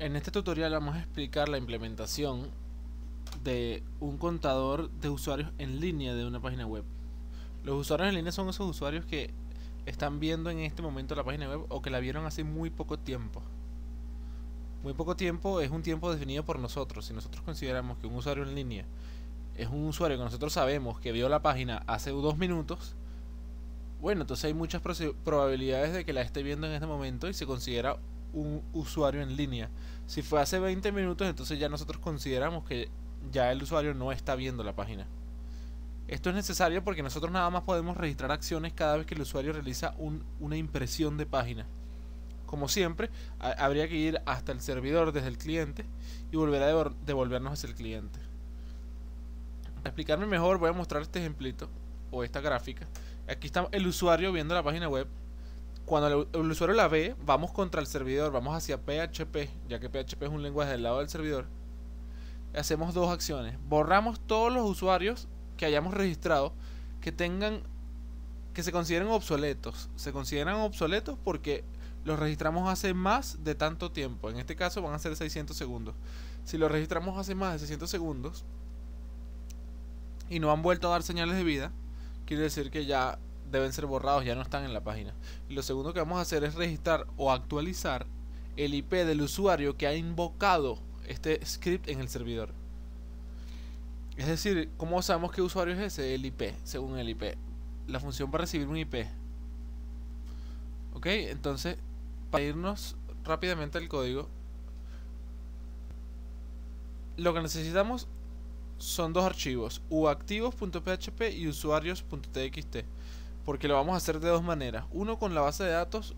En este tutorial vamos a explicar la implementación de un contador de usuarios en línea de una página web. Los usuarios en línea son esos usuarios que están viendo en este momento la página web o que la vieron hace muy poco tiempo. Muy poco tiempo es un tiempo definido por nosotros. Si nosotros consideramos que un usuario en línea es un usuario que nosotros sabemos que vio la página hace 2 minutos, bueno, entonces hay muchas probabilidades de que la esté viendo en este momento y se considera un usuario en línea. Si fue hace 20 minutos, entonces ya nosotros consideramos que ya el usuario no está viendo la página. Esto es necesario porque nosotros nada más podemos registrar acciones cada vez que el usuario realiza una impresión de página. Como siempre, habría que ir hasta el servidor desde el cliente y volver a devolvernos hacia el cliente. Para explicarme mejor, voy a mostrar este ejemplito o esta gráfica. Aquí está el usuario viendo la página web. Cuando el usuario la ve, vamos contra el servidor, vamos hacia PHP, ya que PHP es un lenguaje del lado del servidor. Hacemos dos acciones: borramos todos los usuarios que hayamos registrado que se consideren obsoletos. Se consideran obsoletos porque los registramos hace más de tanto tiempo. En este caso van a ser 600 segundos. Si los registramos hace más de 600 segundos y no han vuelto a dar señales de vida, quiere decir que ya deben ser borrados, ya no están en la página. Y lo segundo que vamos a hacer es registrar o actualizar el IP del usuario que ha invocado este script en el servidor. Es decir, ¿cómo sabemos qué usuario es ese? El IP, según el IP. La función va a recibir un IP. Ok, entonces, para irnos rápidamente al código, lo que necesitamos son dos archivos: uactivos.php y usuarios.txt. Porque lo vamos a hacer de dos maneras: uno con la base de datos,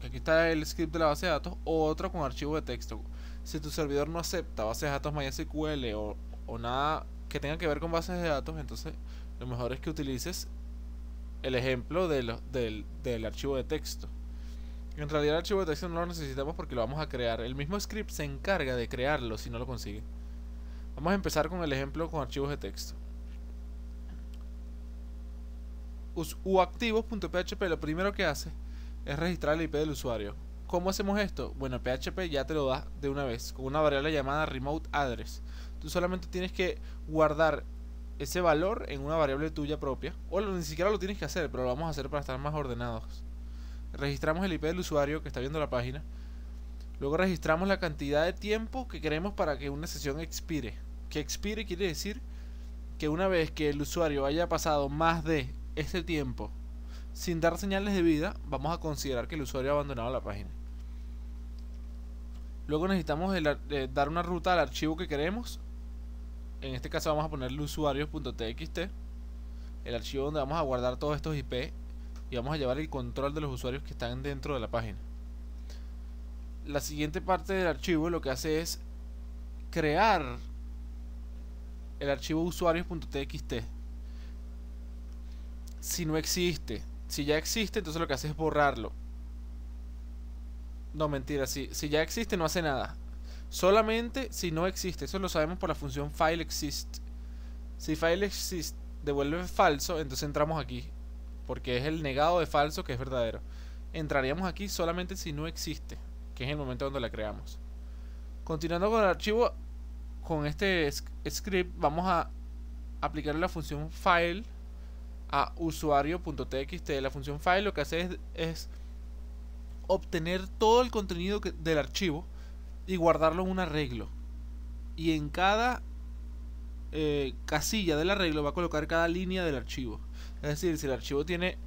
que aquí está el script de la base de datos, o otro con archivo de texto. Si tu servidor no acepta bases de datos MySQL o nada que tenga que ver con bases de datos, entonces lo mejor es que utilices el ejemplo del archivo de texto. En realidad el archivo de texto no lo necesitamos porque lo vamos a crear. El mismo script se encarga de crearlo si no lo consigue. Vamos a empezar con el ejemplo con archivos de texto. uactivos.php lo primero que hace es registrar el IP del usuario. ¿Cómo hacemos esto? Bueno, PHP ya te lo da de una vez con una variable llamada remote address. Tú solamente tienes que guardar ese valor en una variable tuya propia, o ni siquiera lo tienes que hacer, pero lo vamos a hacer para estar más ordenados. Registramos el IP del usuario que está viendo la página. Luego registramos la cantidad de tiempo que queremos para que una sesión expire. Que expire quiere decir que una vez que el usuario haya pasado más de este tiempo sin dar señales de vida, vamos a considerar que el usuario ha abandonado la página. Luego necesitamos dar una ruta al archivo que queremos. En este caso vamos a ponerle usuarios.txt, el archivo donde vamos a guardar todos estos IP y vamos a llevar el control de los usuarios que están dentro de la página. La siguiente parte del archivo lo que hace es crear el archivo usuarios.txt. Si no existe, si ya existe, entonces lo que hace es borrarlo. No, mentira, si ya existe no hace nada. Solamente si no existe. Eso lo sabemos por la función fileExist. Si fileExist devuelve falso, entonces entramos aquí, porque es el negado de falso que es verdadero. Entraríamos aquí solamente si no existe, que es el momento donde la creamos. Continuando con el archivo, con este script, vamos a aplicar la función file a usuario.txt. La función file lo que hace es obtener todo el contenido del archivo y guardarlo en un arreglo. Y en cada casilla del arreglo va a colocar cada línea del archivo. Es decir, si el archivo tiene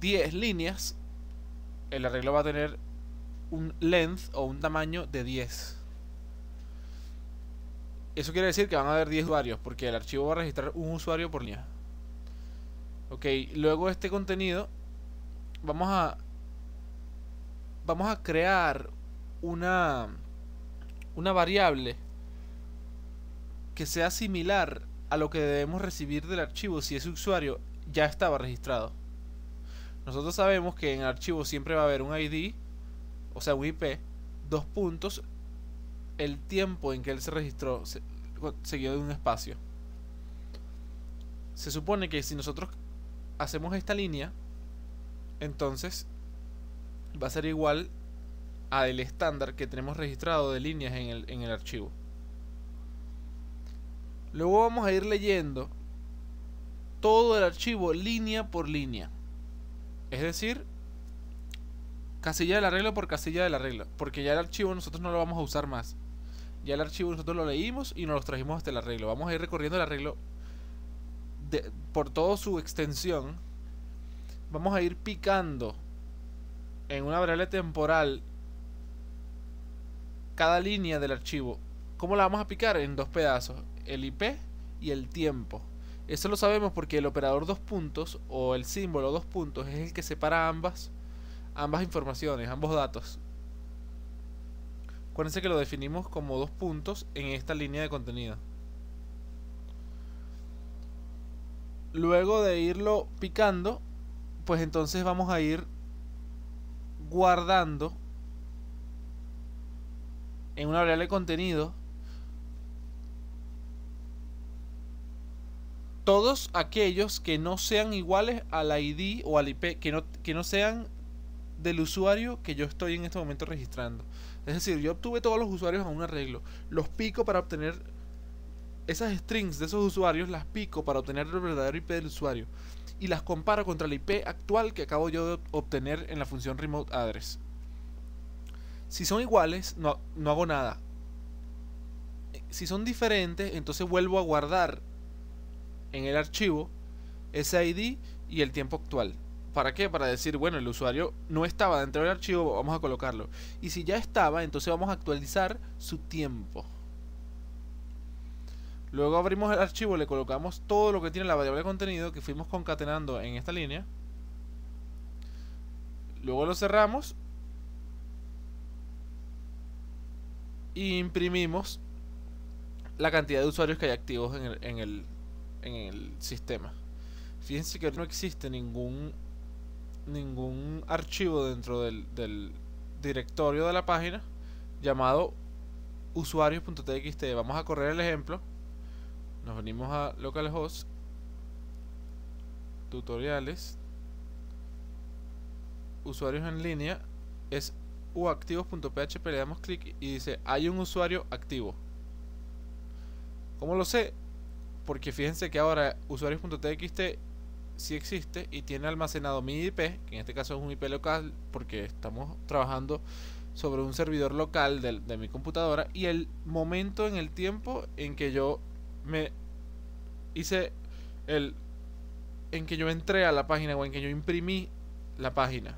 10 líneas, el arreglo va a tener un length o un tamaño de 10. Eso quiere decir que van a haber 10 usuarios, porque el archivo va a registrar un usuario por línea. Ok, luego este contenido vamos a crear una variable que sea similar a lo que debemos recibir del archivo si ese usuario ya estaba registrado. Nosotros sabemos que en el archivo siempre va a haber un ID, o sea un IP, dos puntos, el tiempo en que él se registró seguido de un espacio. Se supone que si nosotros hacemos esta línea, entonces va a ser igual al estándar que tenemos registrado de líneas en el archivo. Luego vamos a ir leyendo todo el archivo línea por línea, es decir, casilla del arreglo por casilla del arreglo, porque ya el archivo nosotros no lo vamos a usar más. Ya el archivo nosotros lo leímos y nos lo trajimos hasta el arreglo. Vamos a ir recorriendo el arreglo por toda su extensión. Vamos a ir picando en una variable temporal cada línea del archivo. ¿Cómo la vamos a picar? En dos pedazos, el IP y el tiempo. Eso lo sabemos porque el operador dos puntos o el símbolo dos puntos es el que separa ambas informaciones, ambos datos. Acuérdense que lo definimos como dos puntos en esta línea de contenido. Luego de irlo picando, pues entonces vamos a ir guardando en una variable de contenido todos aquellos que no sean iguales al ID o al IP, que no sean del usuario que yo estoy en este momento registrando. Es decir, yo obtuve todos los usuarios a un arreglo, los pico para obtener esas strings de esos usuarios, las pico para obtener el verdadero IP del usuario y las comparo contra el IP actual que acabo yo de obtener en la función remote address. Si son iguales, no hago nada. Si son diferentes, entonces vuelvo a guardar en el archivo ese ID y el tiempo actual. ¿Para qué? Para decir, bueno, el usuario no estaba dentro del archivo, vamos a colocarlo. Y si ya estaba, entonces vamos a actualizar su tiempo. Luego abrimos el archivo, le colocamos todo lo que tiene la variable de contenido que fuimos concatenando en esta línea. Luego lo cerramos y imprimimos la cantidad de usuarios que hay activos en el sistema. Fíjense que no existe ningún archivo dentro del directorio de la página llamado usuarios.txt. Vamos a correr el ejemplo. Nos venimos a localhost, tutoriales, usuarios en línea, es uactivos.php, le damos clic y dice hay un usuario activo. ¿Cómo lo sé? Porque fíjense que ahora usuarios.txt sí existe y tiene almacenado mi IP, que en este caso es un IP local porque estamos trabajando sobre un servidor local de mi computadora, y el momento en el tiempo en que yo me hice en que yo entré a la página o en que yo imprimí la página.